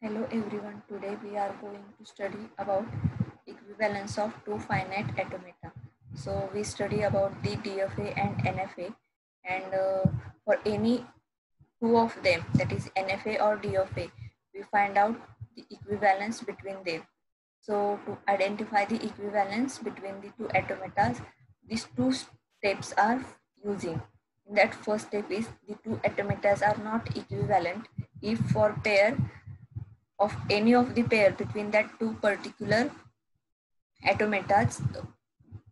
Hello everyone, today we are going to study about equivalence of two finite automata. So we study about the DFA and NFA, and for any two of them, that is NFA or DFA, we find out the equivalence between them. So to identify the equivalence between the two automatas, these two steps are using. In that first step is the two automatas are not equivalent if for pair of any of the pair between that two particular automatas,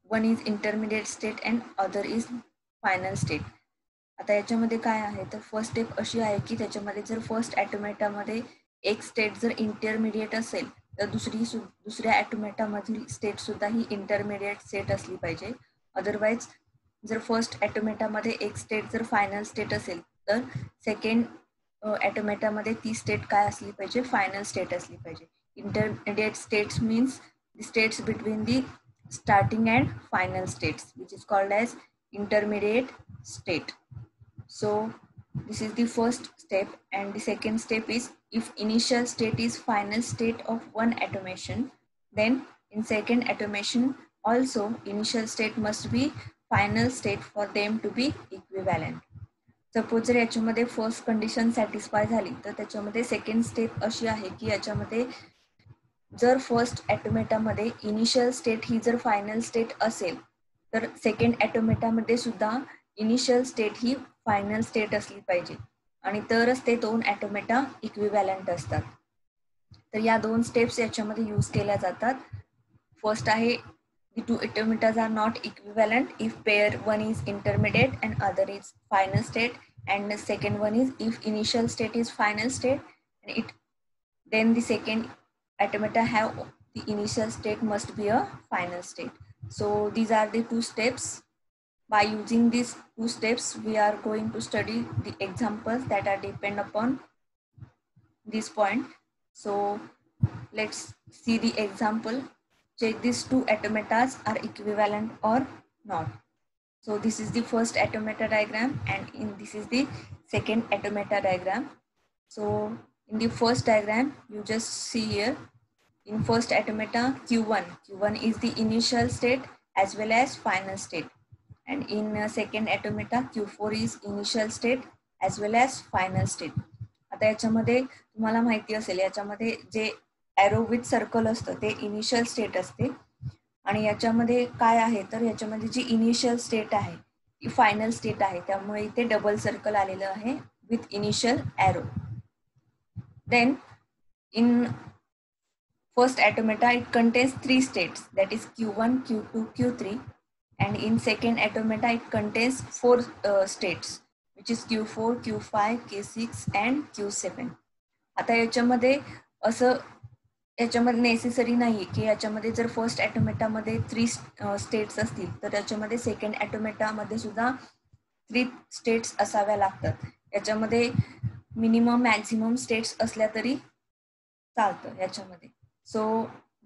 one is intermediate state and other is final state. आता याच्यामध्ये काय आहे तर first step अशी आहे की त्याच्यामध्ये जर फर्स्ट ॲटोमॅटामध्ये एक स्टेट जर इंटरमिडिएट असेल तर दुसऱ्या ॲटोमॅटामधील स्टेट सुद्धा ही इंटरमिडिएट स्टेट असली पाहिजे. अदरवाईज जर फर्स्ट ॲटोमॅटामध्ये एक स्टेट जर फायनल स्टेट असेल तर सेकंड ॲटोमॅटामध्ये ती स्टेट काय असली पाहिजे, फायनल स्टेट असली पाहिजे. Intermediate states means the states between the starting and final states, which is called as intermediate state. So this is the first step, and the second step is if initial state is final state of one automation, then in second automation also initial state must be final state for them to be equivalent. Suppose जर याच्यामध्ये first condition satisfy झाली तर त्याच्यामध्ये second step अशी आहे की याच्यामध्ये जर फर्स्ट ॲटोमॅटामध्ये इनिशियल स्टेट ही जर फायनल स्टेट असेल तर सेकंड ॲटोमॅटामध्ये सुद्धा इनिशियल स्टेट ही फायनल स्टेट असली पाहिजे आणि तरच ते दोन ॲटोमॅटा इक्विव्हॅलंट असतात. तर या दोन स्टेप्स याच्यामध्ये यूज केल्या जातात. फर्स्ट आहे the two automatas are not equivalent if pair one is intermediate and other is final state, and the second one is if initial state is final state and it then the second automata have the initial state must be a final state. So these are the two steps. By using these two steps we are going to study the examples that are depend upon this point. So let's see the example. Check these two automatas are equivalent or not. So this is the first automata diagram and this is the second automata diagram. So in the first diagram you just see here, in first automata Q1 is the initial state as well as final state, and in second automata Q4 is initial state as well as final state. आता याच्यामध्ये तुम्हाला माहिती असेल याच्यामध्ये जे arrow with circle असतं ते initial state असते आणि याच्यामध्ये काय आहे तर याच्यामध्ये जी इनिशियल स्टेट आहे ती फायनल स्टेट आहे, त्यामुळे इथे डबल सर्कल आलेलं आहे with initial arrow. Then in first automata it contains three states, that is Q1, Q2, Q3, and in second automata it contains four states, which is Q4, Q5, Q6 and Q7. आता याच्यामध्ये असं याच्यामध्ये necessary नाही की याच्यामध्ये जर first ॲटोमॅटामध्ये three states असतील तर त्याच्यामध्ये सेकंड ॲटोमॅटामध्ये सुद्धा थ्री स्टेट्स असाव्या लागतात. याच्यामध्ये मिनिमम मॅक्झिमम स्टेट्स असल्या तरी चालतं याच्यामध्ये. So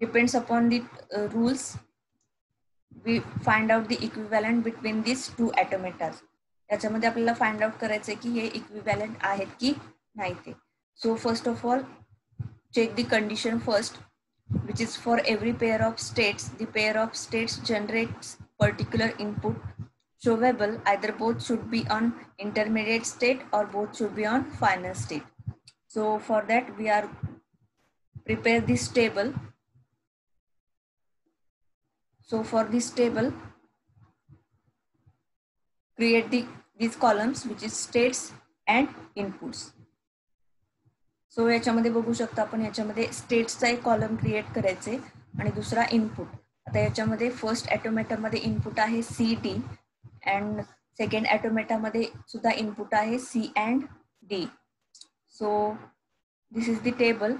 depends upon the rules we find out the equivalent between these two automatas. याच्यामध्ये आपल्याला फाइंड आउट करायचं की हे इक्विव्हॅलंट आहेत की नाही ते. So first of all check the condition first, which is for every pair of states the pair of states generates particular input showable, either both should be on intermediate state or both should be on final state. So for that we are prepare this table. So for this table create these columns which is states and inputs. So याच्यामध्ये बघू शकता आपण याच्यामध्ये स्टेट्सचा एक column create करायचे आणि दुसरा input. आता याच्यामध्ये फर्स्ट ॲटोमॅटामध्ये इनपुट आहे CD and सेकंड ॲटोमॅटामध्ये सुद्धा इनपुट आहे C and D. So this is the table.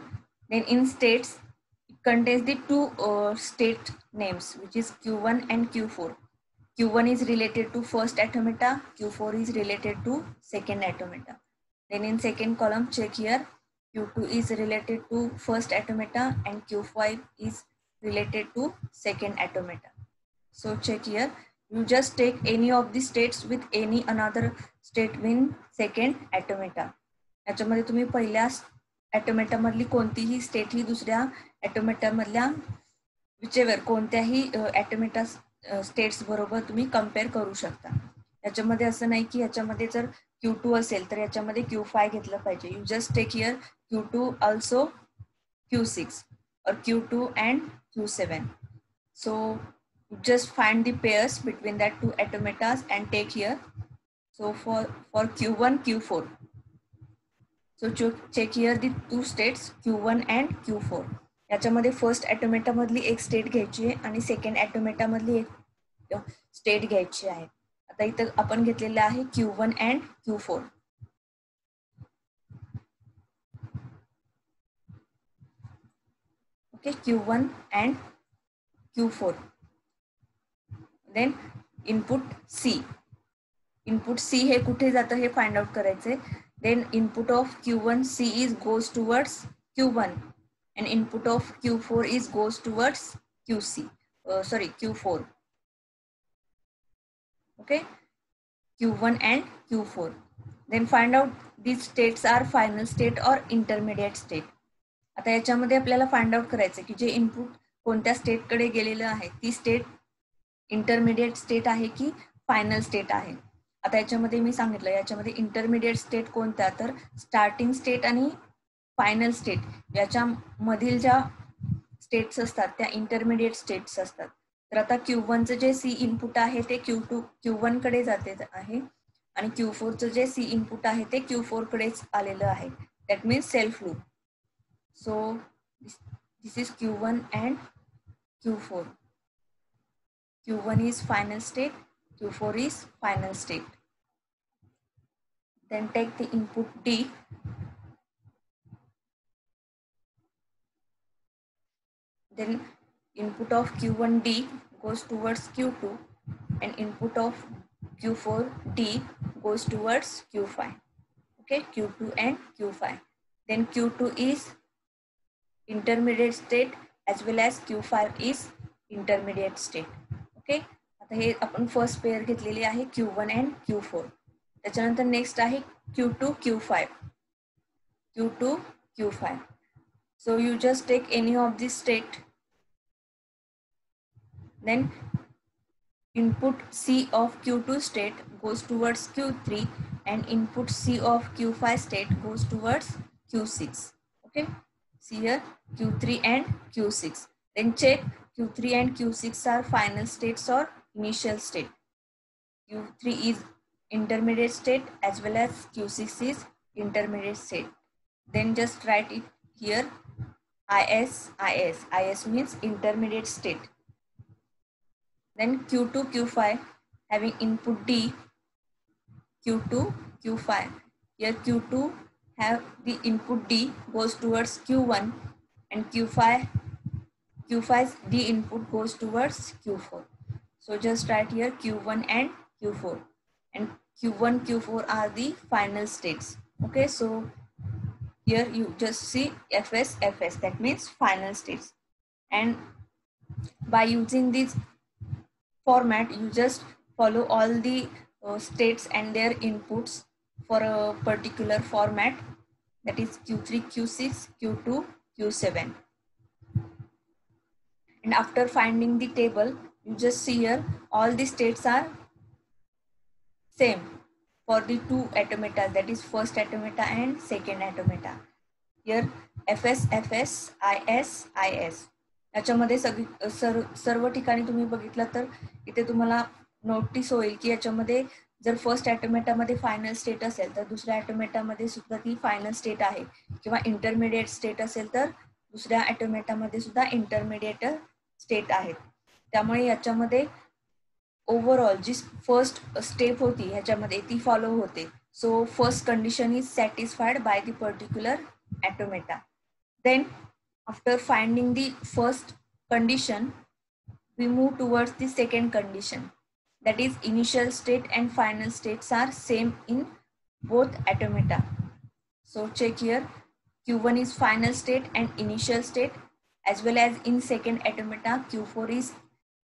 Then in states it contains the two state names, which is Q1 and Q4. Q1 is related to first automata, Q4 is related to second automata. Then in second column check here, Q2 is related to first automata and Q5 is related to second automata. So check here, you just take any of the states with any another state in second automata. याच्यामध्ये तुम्ही पहिल्या ॲटोमेटा मधली कोणतीही state ही दुसऱ्या ॲटोमेटा मधल्या whichever कोणत्याही ॲटोमेटा states बरोबर तुम्ही कम्पेअर करू शकता. याच्यामध्ये असं नाही की याच्यामध्ये जर Q2 असेल तर याच्यामध्ये Q5 घेतलं पाहिजे. You just take here Q2 also Q6 or Q2 and Q7. So just find the pairs between that two atometas and take here. So for Q1, Q4. So check here the two states Q1 and Q4. याच्यामध्ये first ॲटोमेटा मधली एक state घ्यायची आहे आणि second ॲटोमेटा मधली एक state घ्यायची आहे. आता इथं आपण घेतलेलं आहे Q1 and Q4. Okay, Q1 and Q4. Then input C. Input C हे कुठे जातं हे फाइंड आउट करायचंय. Then input of Q1 C is goes towards Q1 and input of Q4 is goes towards Q4. Okay, Q1 and Q4. Then find out these states are final state or intermediate state. आता याच्यामध्ये आपल्याला find out करायचं की जे input कोणत्या state कडे गेलेलं आहे ती स्टेट इंटरमिडिएट स्टेट आहे की फायनल स्टेट आहे. आता याच्यामध्ये मी सांगितलं याच्यामध्ये इंटरमिडिएट स्टेट कोणत्या तर स्टार्टिंग स्टेट आणि फायनल स्टेट याच्या मधील ज्या स्टेट्स असतात त्या इंटरमिडिएट स्टेट्स असतात. तर आता Q1 चं जे C इनपुट आहे ते Q1 कडे जाते आहे आणि Q4 चं जे C इनपुट आहे ते Q4 कडेच आलेलं आहे. That means self loop. So this is Q1 and Q4. Q1 is final state, Q4 is final state. Then take the input D. Then input of Q1 D goes towards Q2 and input of Q4 D goes towards Q5. Okay, Q2 and Q5. Then Q2 is intermediate state as well as Q5 is intermediate state. Okay, आता हे आपण first pair घेतलेली आहे Q1 and Q4. त्याच्यानंतर next आहे Q2 Q5. Q2 Q5. So you just take any of this state. Then input C of Q2 state goes towards Q3 and input C of Q5 state goes towards Q6. Okay, see here Q3 and Q6. Then check Q3 and Q6 are final states or initial state. Q3 is intermediate state as well as Q6 is intermediate state. Then just write it here IS. IS means intermediate state. Then Q2 Q5 having input D. Q2 Q5. Here Q2 have the input D goes towards Q1 and Q5's D input goes towards Q4. So just write here Q1 and Q4, and Q1 Q4 are the final states. Okay, so here you just see FS, that means final states, and by using this format you just follow all the states and their inputs for a particular format, that is Q3 Q6 Q2 Q7. And after finding the table, you just see here all the states are same for the two automata, that is first automata and second automata. Here FS, IS, IS. याच्यामध्ये सर्व ठिकाणी तुम्ही बघितलं तर इथे तुम्हाला notice होईल की याच्यामध्ये जर फर्स्ट ऑटोमेटा मध्ये फायनल स्टेट असेल तर दुसऱ्या ऑटोमेटा मध्ये सुद्धा ती फायनल स्टेट आहे, किंवा इंटरमिडिएट स्टेट असेल तर दुसऱ्या ऑटोमेटा मध्ये सुद्धा इंटरमिडिएट स्टेट आहेत. त्यामुळे याच्यामध्ये ओव्हरऑल जी फर्स्ट स्टेप होती ह्याच्यामध्ये ती फॉलो होते. So first condition is satisfied by the particular automata. Then after finding the first condition, we move towards the second condition, that is initial state and final states are same in both automata. So check here, Q1 is final state and initial state, as well as in second automata Q4 is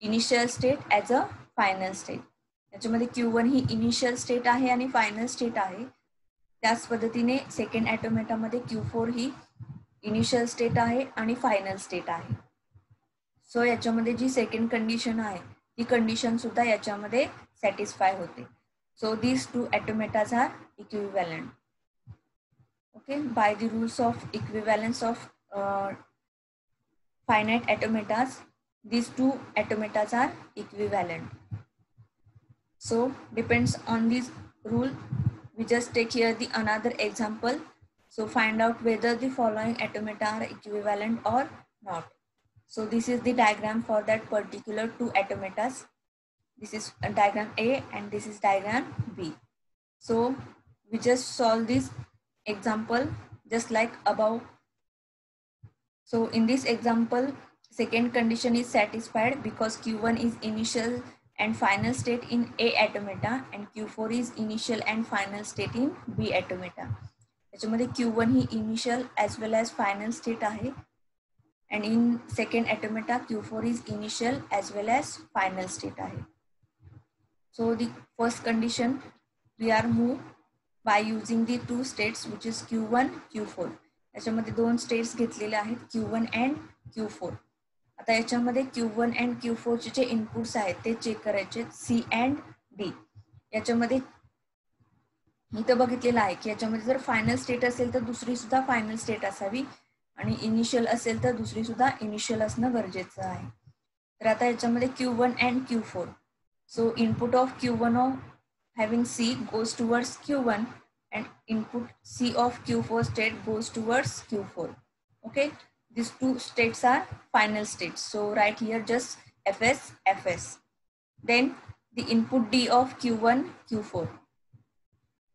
initial state as a final state. याच्यामध्ये Q1 ही initial state आहे आणि final state आहे. त्याच पद्धतीने second ॲटोमेटामध्ये Q4 ही initial state आहे आणि final state आहे. सो याच्यामध्ये जी सेकंड कंडिशन आहे ती कंडिशन सुद्धा याच्यामध्ये सॅटिस्फाय होते. सो these two atomatas are equivalent. Okay, by the rules of equivalence of finite automatas, these two automatas are equivalent. So depends on this rule. We just take here the another example. So find out whether the following automata are equivalent or not. So this is the diagram for that particular two automatas. This is a diagram A and this is diagram B. So we just solve this example just like above. So in this example, second condition is satisfied because Q1 is initial and final state in A automata and Q4 is initial and final state in B automata. त्याच्यामध्ये Q1 ही initial as well as final state आहे and in second automata Q4 is initial as well as final state आहे. So the first condition we are moved by using the two states which is Q1, Q4. याच्यामध्ये दोन states घेतलेले आहेत Q1 and Q4. आता याच्यामध्ये Q1 and Q4 चे जे inputs आहेत ते चेक करायचे C and D. याच्यामध्ये इथं बघितलेलं आहे की याच्यामध्ये जर फायनल स्टेट असेल तर दुसरी सुद्धा फायनल स्टेट असावी आणि इनिशियल असेल तर दुसरी सुद्धा इनिशियल असणं गरजेचं आहे. तर आता याच्यामध्ये Q1 and Q4. So input of Q1 of having C goes towards Q1 and input C of Q4 state goes towards Q4. Okay, these two states are final states. So write here just Fs, Fs. Then the input D of Q1, Q4.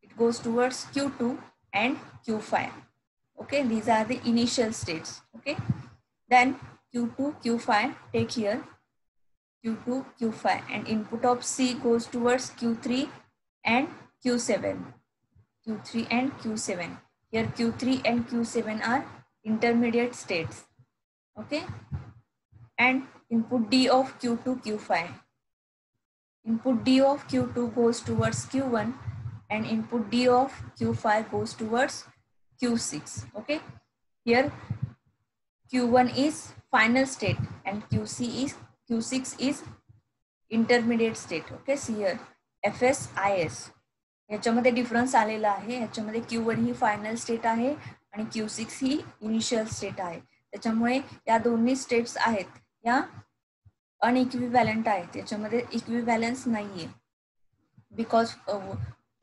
It goes towards Q2 and Q5. Okay, these are the initial states. Okay, then Q2, Q5 take here Q2, Q5 and input of C goes towards Q3 and Q7. Q3 and Q7. Here Q3 and Q7 are intermediate states. Okay. And input D of Q2, Q5. Input D of Q2 goes towards Q1 and input D of Q5 goes towards Q6. Okay. Here Q1 is final state and Q6 is intermediate state. Okay, see here Fs, Is. याच्यामध्ये difference आलेला आहे. याच्यामध्ये Q1 ही final state आहे आणि Q6 ही initial state आहे. त्याच्यामुळे या दोन्ही स्टेट्स आहेत या अनइक्विव्हॅलंट आहेत. याच्यामध्ये इक्विव्हॅलन्स नाहीये because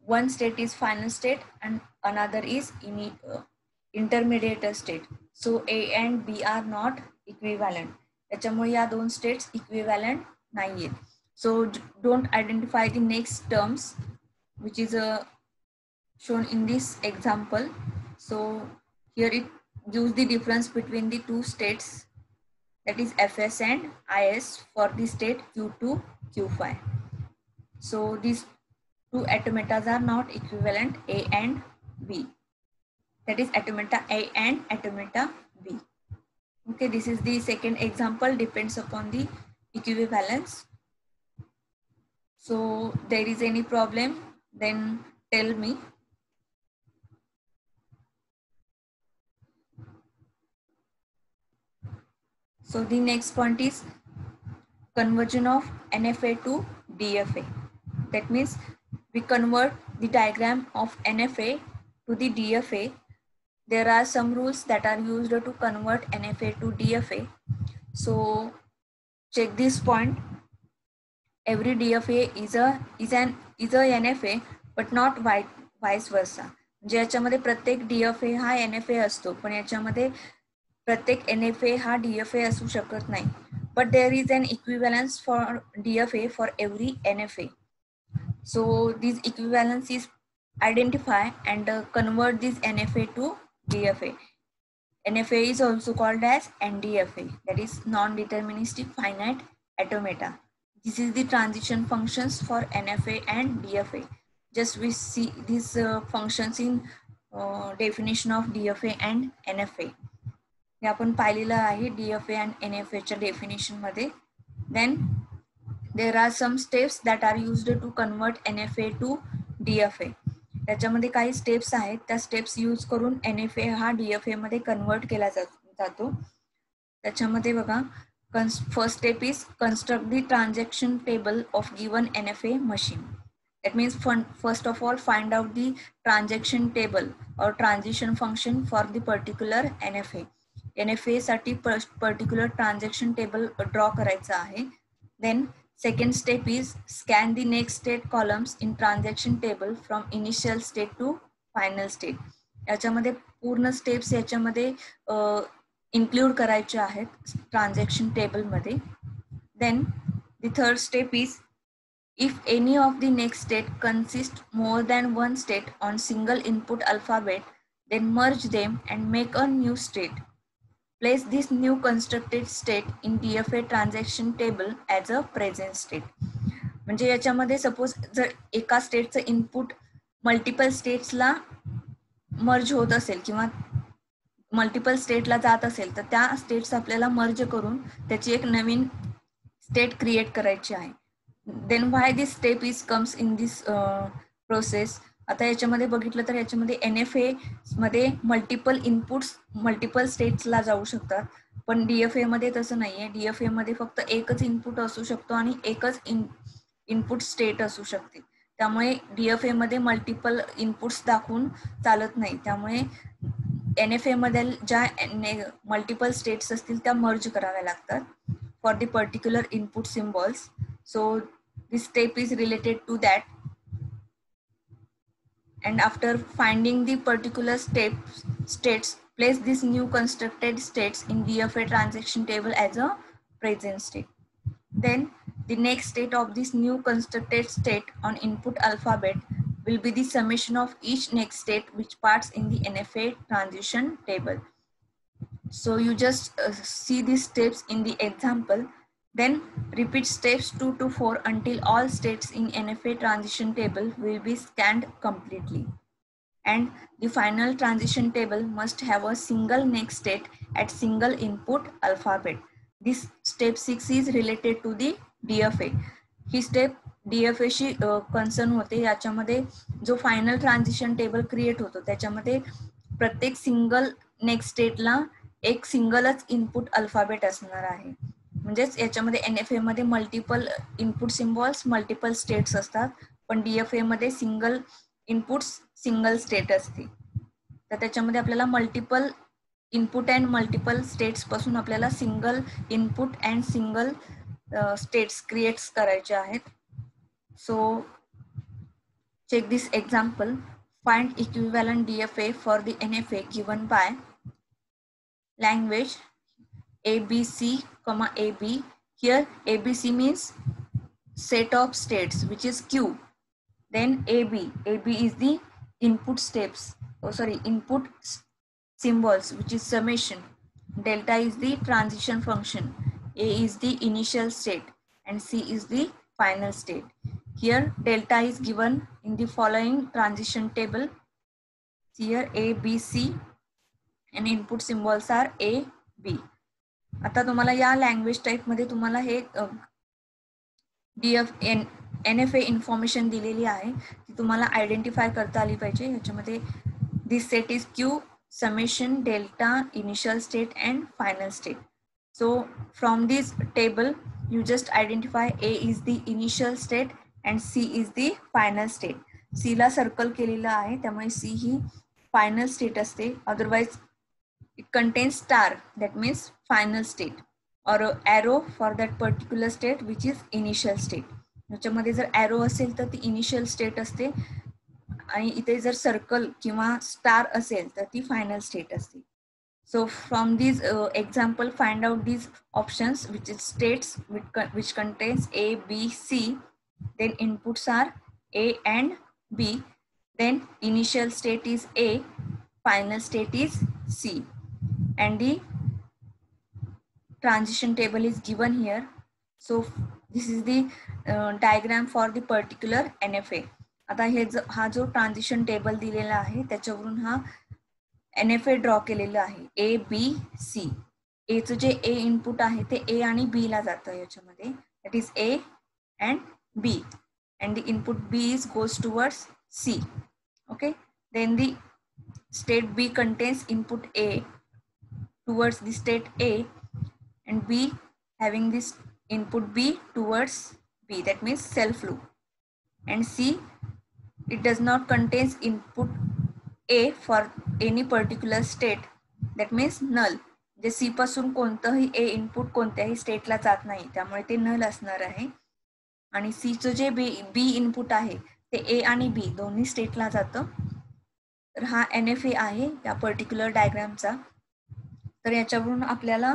one state is final state and another is intermediate state. So A and B are not equivalent. त्याच्यामुळे या दोन स्टेट्स इक्विव्हॅलंट नाहीयेत. So don't identify the next terms which is shown in this example. So here it gives the difference between the two states, that is Fs and Is for the state Q2, Q5. So these two automatas are not equivalent, A and B. That is automata A and automata B. Okay, this is the second example, depends upon the equivalence. So there is any problem, then tell me. So the next point is conversion of NFA to DFA. That means we convert the diagram of NFA to the DFA. There are some rules that are used to convert NFA to DFA. So check this point. Every DFA is a NFA but not vice versa. म्हणजे याच्यामध्ये प्रत्येक DFA हा NFA असतो पण याच्यामध्ये प्रत्येक NFA हा DFA असू शकत नाही. But there is an equivalence for DFA for every NFA. So these equivalences identify and convert this NFA to DFA. NFA is also called as NDFA, that is non-deterministic finite automata. This is the transition functions for NFA and DFA. Just we see these functions in definition of DFA and NFA. हे आपण पाहिलेलं आहे DFA and NFA च्या definition मध्ये. Then there are some steps that are used to convert NFA to DFA. त्याच्यामध्ये काही steps आहेत, त्या steps use करून NFA हा DFA मध्ये कन्वर्ट केला जातो. त्याच्यामध्ये बघा, first step is construct the transaction table of given NFA machine. That means first of all find out the transaction table or transition function for the particular NFA. NFA साठी particular transaction table draw करायचा आहे. Then second step is scan the next state columns in transaction table from initial state to final state. याच्यामध्ये पूर्ण steps याच्यामध्ये include करायचे आहेत transaction table मध्ये. Then the third step is if any of the next state consists more than one state on single input alphabet, then merge them and make a new state. Place this new constructed state in DFA transaction table as a present state. म्हणजे याच्यामध्ये suppose जर एका स्टेटचं input multiple स्टेट्सला मर्ज होत असेल किंवा multiple स्टेटला जात असेल तर त्या स्टेट्स आपल्याला मर्ज करून त्याची एक नवीन स्टेट क्रिएट करायची आहे. Then why this step is comes in this process. आता याच्यामध्ये बघितलं तर याच्यामध्ये NFA मध्ये मल्टिपल इनपुट्स मल्टिपल स्टेट्सला जाऊ शकतात, पण DFA मध्ये तसं नाहीये. DFA मध्ये फक्त एकच इनपुट असू शकतो आणि एकच इनपुट स्टेट असू शकते. त्यामुळे DFA मध्ये मल्टिपल इनपुट्स दाखवून चालत नाही. त्यामुळे NFA मध्ये ज्या मल्टिपल स्टेट्स असतील त्या मर्ज कराव्या लागतात for the particular input symbols. So this step is related to that, and after finding the particular states, place this new constructed states in DFA transaction table as a present state. Then the next state of this new constructed state on input alphabet will be the summation of each next state which parts in the NFA transition table. So you just see these steps in the example. Then repeat steps 2 to 4 until all states in NFA transition table will be scanned completely. And the final transition table must have a single next state at single input alphabet. This step 6 is related to the DFA. He step DFA she concern होते. याच्यामध्ये जो final transition table create होतो त्याच्यामध्ये प्रत्येक single next स्टेटला एक सिंगलच input alphabet असणार आहे. म्हणजेच याच्यामध्ये NFA मध्ये multiple input symbols multiple states असतात, पण DFA मध्ये सिंगल इनपुट्स सिंगल स्टेट असते. तर त्याच्यामध्ये आपल्याला multiple input and multiple states पासून आपल्याला single input and single states creates करायचे आहेत. So check this example. Find equivalent DFA for the NFA given by language ABC, AB. Here ABC means set of states which is Q. Then AB is the input steps. Input symbols which is summation. Delta is the transition function. A is the initial state and C is the final state. Here delta is given in the following transition table. Here A, B, C and input symbols are A, B. आता तुम्हाला या language type मध्ये तुम्हाला हे NFA information दिलेली आहे ती तुम्हाला identify करता आली पाहिजे. ह्याच्यामध्ये this set is Q, summation, delta, initial state and final state. So from this table you just identify A is the initial state and C is the final state. C ला circle केलेलं आहे त्यामुळे C ही final state असते. Otherwise it contains star, that means final state, or arrow for that particular state which is initial state. याच्यामध्ये जर arrow असेल तर ती initial state असते आणि इथे जर circle किंवा star असेल तर ती final state असते. So from these example find out these options which is states which contains A, B, C. Then inputs are A and B. Then initial state is A, final state is C. And the transition table is given here. So this is the diagram for the particular NFA. आता हा जो transition table दिलेला आहे त्याच्यावरून हा NFA draw केलेला आहे. A, B, C. A चं जे A इनपुट आहे ते A आणि B ला जातं याच्यामध्ये. That is A and B. And the input B is goes towards C. Okay, then the state B contains input A towards the state A, and B having this input B towards B, that means self loop. And C, it does not contains input A for any particular state, that means null. जे सी पासून कोणतंही ए input कोणत्याही स्टेटला जात नाही, त्यामुळे ते नल असणार आहे. आणि सीचं जे बी इनपुट आहे ते ए आणि बी दोन्ही स्टेटला जातं. तर हा NFA आहे या पर्टिक्युलर डायग्रामचा. तर याच्यावरून आपल्याला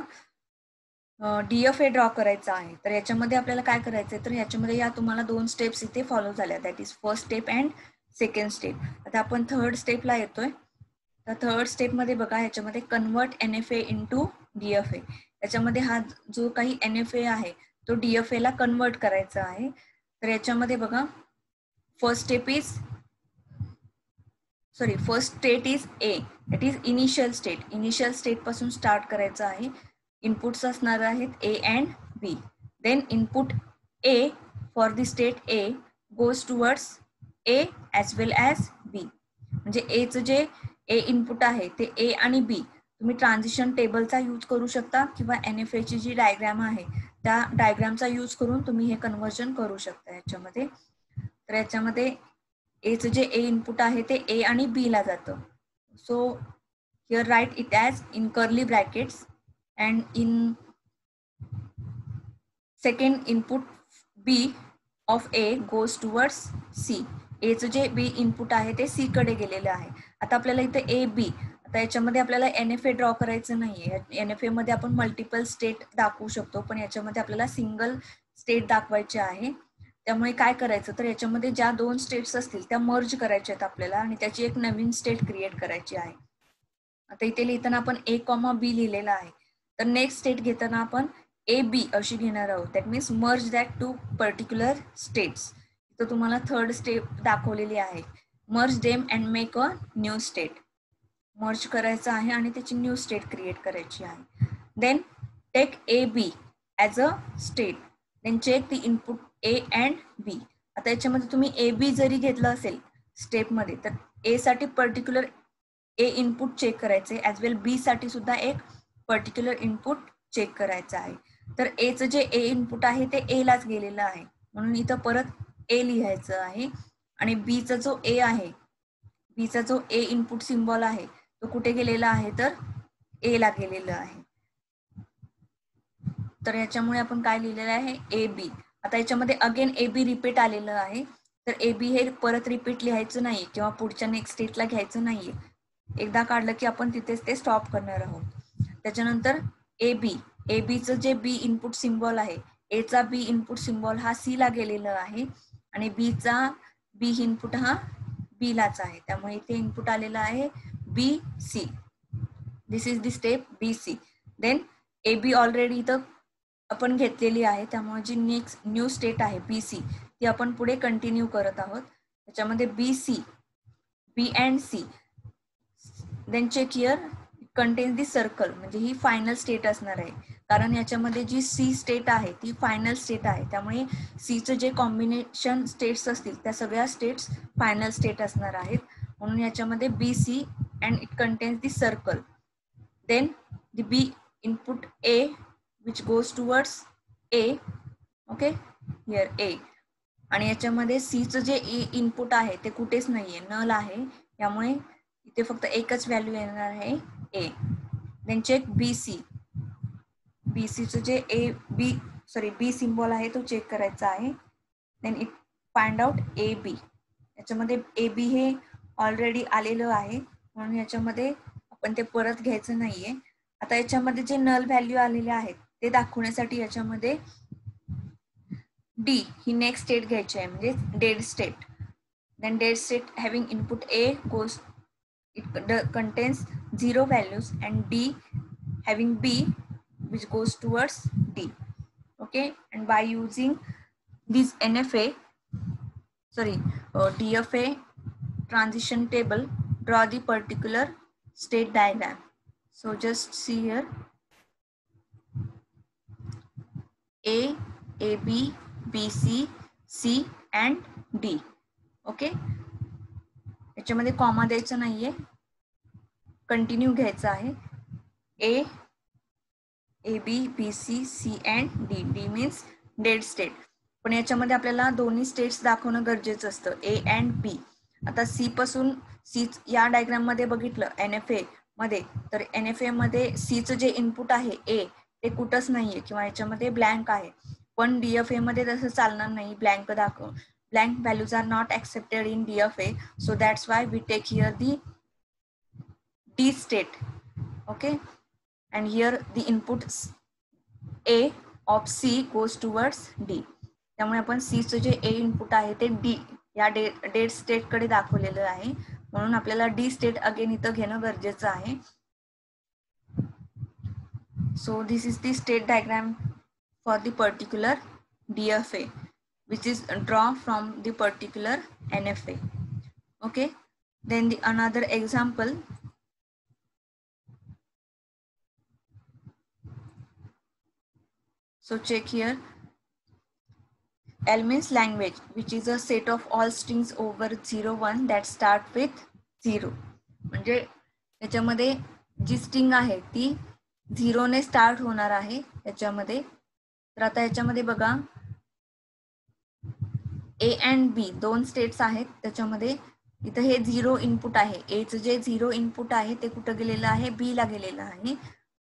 DFA ड्रॉ करायचा आहे. तर याच्यामध्ये आपल्याला काय करायचं आहे, तर याच्यामध्ये या तुम्हाला 2 स्टेप्स इथे फॉलो झाल्या, that is first step and second step. आता आपण थर्ड स्टेपला येतोय. तर थर्ड स्टेपमध्ये बघा, याच्यामध्ये कन्वर्ट NFA इंटू DFA. याच्यामध्ये हा जो काही NFA आहे तो DFA ला कन्वर्ट करायचा आहे. तर याच्यामध्ये बघा, first state is A, that is initial state. Initial state पासून स्टार्ट करायचं आहे. इनपुट्स असणार आहेत A and B. Then input A for the state A goes towards A as well as B. म्हणजे एचं जे ए इनपुट आहे ते ए आणि बी तुम्ही ट्रान्झिशन टेबलचा यूज करू शकता, किंवा NFA ची जी डायग्राम आहे त्या डायग्रामचा यूज करून तुम्ही हे कन्वर्जन करू शकता याच्यामध्ये. तर याच्यामध्ये एचं जे ए इनपुट आहे ते ए आणि बी ला जातं. So here write it as in curly brackets, and in second input B of A goes towards C. एचं जे बी इनपुट आहे ते सी कडे गेलेलं आहे. आता आपल्याला इथे ए बी, आता याच्यामध्ये आपल्याला NFA ड्रॉ करायचं नाहीये. NFA मध्ये आपण मल्टिपल स्टेट दाखवू शकतो, पण याच्यामध्ये आपल्याला सिंगल स्टेट दाखवायचे आहे. त्यामुळे काय करायचं, तर याच्यामध्ये ज्या 2 स्टेट्स असतील त्या मर्ज करायच्या आहेत आपल्याला, आणि त्याची एक नवीन स्टेट क्रिएट करायची आहे. आता इथे लिहिताना आपण A, B लिहिलेला आहे. तर नेक्स्ट स्टेट घेताना आपण AB अशी घेणार आहोत, that means merge that 2 particular states. तर तुम्हाला थर्ड स्टेप दाखवलेली आहे, merge them and make a new state. Merge करायचं आहे आणि त्याची न्यू स्टेट क्रिएट करायची आहे. Then take AB as a state, then check the input A and B. आता याच्यामध्ये तुम्ही AB जरी घेतलं असेल स्टेपमध्ये, तर A साठी पर्टिक्युलर ए इनपुट चेक करायचे, ॲज वेल बी साठी सुद्धा एक पर्टिक्युलर इनपुट चेक करायचं आहे. तर एचं जे ए इनपुट आहे ते ए लाच गेलेलं आहे, म्हणून इथं परत ए लिहायचं आहे. आणि बीचा जो ए आहे, बीचा जो ए इनपुट सिम्बॉल आहे तो कुठे गेलेला आहे, तर ए ला गेलेला आहे. तर याच्यामुळे आपण काय लिहिलेलं आहे, ए बी. आता याच्यामध्ये अगेन ए बी रिपीट आलेलं आहे, तर ए बी हे परत रिपीट लिहायचं नाही किंवा पुढच्या नेक्स्ट स्टेटला घ्यायचं नाहीये. एकदा काढलं की आपण तिथेच ते स्टॉप करणार आहोत. त्याच्यानंतर ए बीचं जे बी इनपुट सिम्बॉल आहे, एचा बी इनपुट सिम्बॉल हा सी ला गेलेला आहे, आणि बीचा बी इनपुट हा बी लाच आहे. त्यामुळे इथे इनपुट आलेला आहे B C. This is the step B C. Then A B already इथं आपण घेतलेली आहे, त्यामुळे जी नेक्स्ट न्यू स्टेट आहे बी सी ती आपण पुढे कंटिन्यू करत आहोत. त्याच्यामध्ये B C, B and C. Then check here contains the circle, म्हणजे ही फायनल स्टेट असणार आहे, कारण याच्यामध्ये जी सी स्टेट आहे ती फायनल स्टेट आहे. त्यामुळे सीचं जे कॉम्बिनेशन स्टेट्स असतील त्या सगळ्या स्टेट्स फायनल स्टेट असणार आहेत. म्हणून याच्यामध्ये B C and it contains the circle. Then the B input A which goes towards A. Okay, here A. आणि याच्यामध्ये सीचं जे इनपुट आहे ते कुठेच नाहीये, नल आहे. त्यामुळे इथे फक्त एकच व्हॅल्यू येणार आहे A. Then check B C. B सीचं जे बी सिम्बॉल आहे तो चेक करायचा आहे. Then it find out A B. याच्यामध्ये ए बी हे ऑलरेडी आलेलं आहे, म्हणून याच्यामध्ये आपण ते परत घ्यायचं नाहीये. आता याच्यामध्ये जे नल व्हॅल्यू आलेले आहेत ते दाखवण्यासाठी याच्यामध्ये डी ही नेक्स्ट स्टेट घ्यायची आहे, म्हणजे dead state. Then dead state having input A goes, it contains 0 values, and D having B which goes towards D. Okay, and by using this DFA transition table, draw the particular state diagram. So just see here, A, AB, BC, C and D. Okay, याच्यामध्ये comma द्यायचं नाहीये, continue घ्यायचं आहे. A B B C C and D. D means dead state. पण याच्यामध्ये आपल्याला दोन्ही states दाखवणं गरजेचं असतं, ए अँड बी. आता सी पासून सी या डायग्राम मध्ये बघितलं NFA मध्ये, तर NFA मध्ये सीचं जे इनपुट आहे ए ते कुठंच नाहीये किंवा याच्यामध्ये ब्लँक आहे. पण DFA मध्ये तसं चालणार नाही, ब्लँक दाखव. Blank values are not accepted in DFA, so that's why we take here the D state. Okay, and here the input A of C goes towards D. त्यामुळे आपण C चं जे A इनपुट आहे ते D या dead state कडे दाखवलेलं आहे, म्हणून आपल्याला D स्टेट अगेन इथं घेणं गरजेचं आहे. So this is the state diagram for the particular DFA, which is drawn from the particular NFA. Okay, then the another example. So check here. L means language, which is a set of all strings over 0 1 that start with 0. म्हणजे याच्यामध्ये जी string आहे ती 0 ने start होणार आहे याच्यामध्ये. तर आता याच्यामध्ये बघा A and B दोन स्टेट्स आहेत, त्याच्यामध्ये इथं हे 0 इनपुट आहे. A चं जे 0 इनपुट आहे ते कुठं गेलेलं आहे, B ला गेलेलं आहे.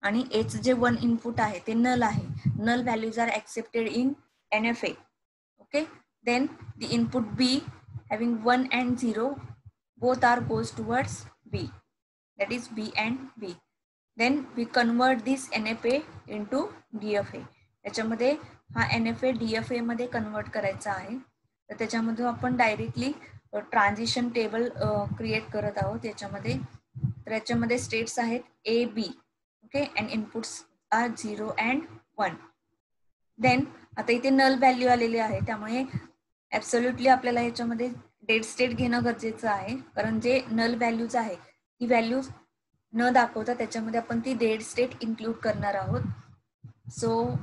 आणि A चं जे 1 इनपुट आहे ते नल आहे. Null values are accepted in NFA. Okay, then the input B having 1 and 0 both are goes towards B, that is B and B. Then we convert this NFA into DFA. याच्यामध्ये हा NFA DFA मध्ये convert करायचा आहे. तर त्याच्यामध्ये आपण directly transition table create करत आहोत याच्यामध्ये. तर याच्यामध्ये स्टेट्स आहेत A B. Okay, and inputs are 0 and 1. देन आता इथे नल व्हॅल्यू आलेली आहे, त्यामुळे ऍब्सोल्युटली आपल्याला याच्यामध्ये डेड स्टेट घेणं गरजेचं आहे, कारण जे नल व्हॅल्यूज आहे ती व्हॅल्यूज न दाखवता त्याच्यामध्ये आपण ती डेड स्टेट इन्क्लूड करणार आहोत. So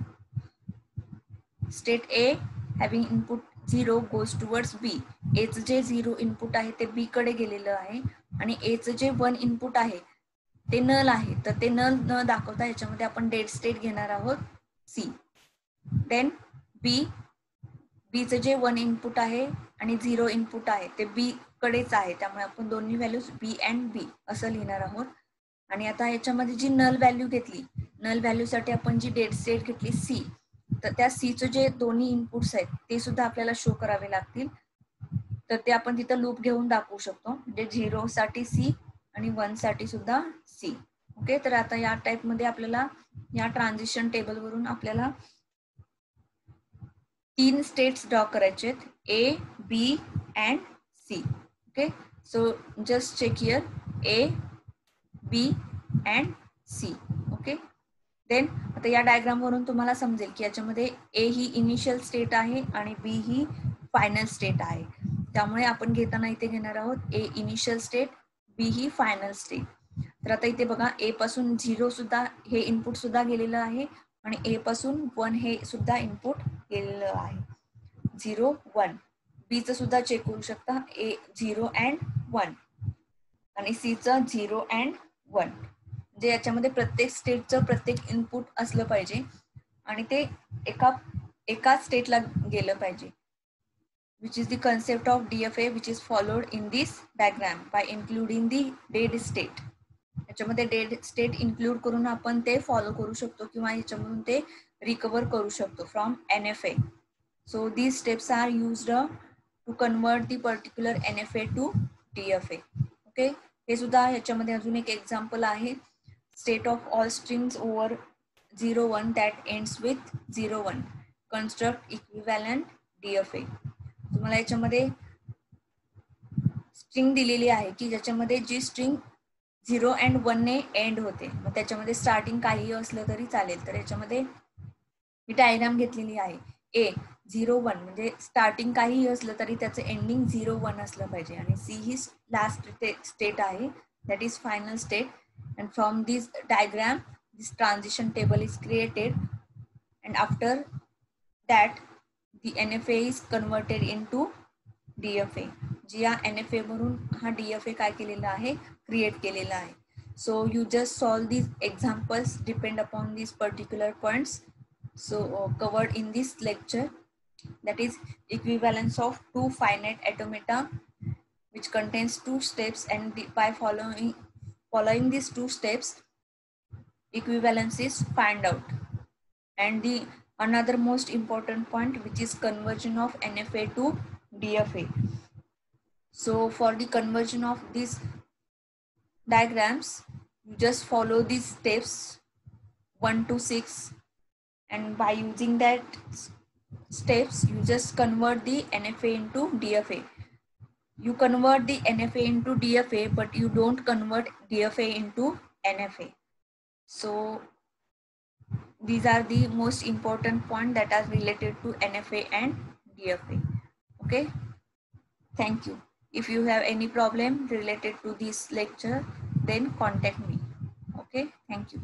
state A having input 0 goes towards B. A चं जे 0 इनपुट आहे ते B कडे गेलेलं आहे आणि A चं जे 1 इनपुट आहे ते नल आहे, तर ते नल न दाखवता याच्यामध्ये आपण डेड स्टेट घेणार आहोत C. देन B चं जे 1 इनपुट आहे आणि 0 इनपुट आहे ते B कडेच आहे, त्यामुळे आपण दोन्ही व्हॅल्यूज B and B असं लिहिणार आहोत. आणि आता याच्यामध्ये जी नल व्हॅल्यू घेतली, नल व्हॅल्यू साठी आपण जी डेड स्टेट घेतली C, तर त्या C चं जे दोन्ही इनपुट्स आहेत ते सुद्धा आपल्याला शो करावे लागतील. तर ते आपण तिथं लूप घेऊन दाखवू शकतो, म्हणजे 0 साठी C आणि 1 साठी सुद्धा C. ओके, तर आता या टाइप मध्ये आपल्याला या ट्रान्झिशन टेबल वरून आपल्याला 3 स्टेट्स ड्रॉ करायचे आहेत, A, B and C. Okay, so just check here A, B and C. Okay, देन आता या डायग्राम वरून तुम्हाला समजेल की याच्यामध्ये A ही इनिशियल स्टेट आहे आणि B ही फायनल स्टेट आहे. त्यामुळे आपण घेताना इथे घेणार आहोत A initial state, B he final state. तर आता इथे बघा A पासून 0 सुद्धा हे इनपुट सुद्धा गेलेलं आहे आणि A पासून 1 हे सुद्धा इनपुट गेलेलं आहे. 0 1. B चं सुद्धा चेक करू शकता, A 0 and 1 आणि C चं 0 and 1. म्हणजे याच्यामध्ये प्रत्येक स्टेटचं प्रत्येक इनपुट असलं पाहिजे आणि ते एका स्टेटला गेलं पाहिजे. Which is the concept of DFA which is followed in this diagram by including the dead state. याच्यामध्ये डेड स्टेट इन्क्लूड करून आपण ते फॉलो करू शकतो किंवा याच्यामधून ते रिकवर करू शकतो from NFA. So these steps are used to convert the particular NFA to DFA. Okay, हे सुद्धा याच्यामध्ये अजून एक एक्झाम्पल आहे, state of all strings over 0 1 that ends with 0 1 construct equivalent DFA. तुम्हाला याच्यामध्ये स्ट्रिंग दिलेली आहे की ज्याच्यामध्ये जी स्ट्रिंग 0 and 1 ने एंड होते, मग त्याच्यामध्ये स्टार्टिंग काही असलं तरी चालेल. तर याच्यामध्ये मी डायग्राम घेतलेली आहे, A 0 1 म्हणजे स्टार्टिंग काहीही असलं तरी त्याचं एंडिंग 0 1 असलं पाहिजे आणि C ही लास्ट स्टेट आहे, that is final state. And from this diagram this transition table is created and after that the NFA is converted into DFA. जी या NFA वरून हा DFA काय केलेला आहे, क्रिएट केलेला आहे. So you just solve these examples depend upon these particular points so covered in this lecture, that is equivalence of two finite automata which contains two steps, and by following these two steps equivalence is find out. And the another most important point, which is conversion of NFA to DFA. So for the conversion of these diagrams, you just follow these steps 1 to 6, and by using that steps you just convert the NFA into DFA. You convert the NFA into DFA, but you don't convert DFA into NFA. So these are the most important points that are related to NFA and DFA. Okay, thank you. If you have any problem related to this lecture, then contact me. Okay, thank you.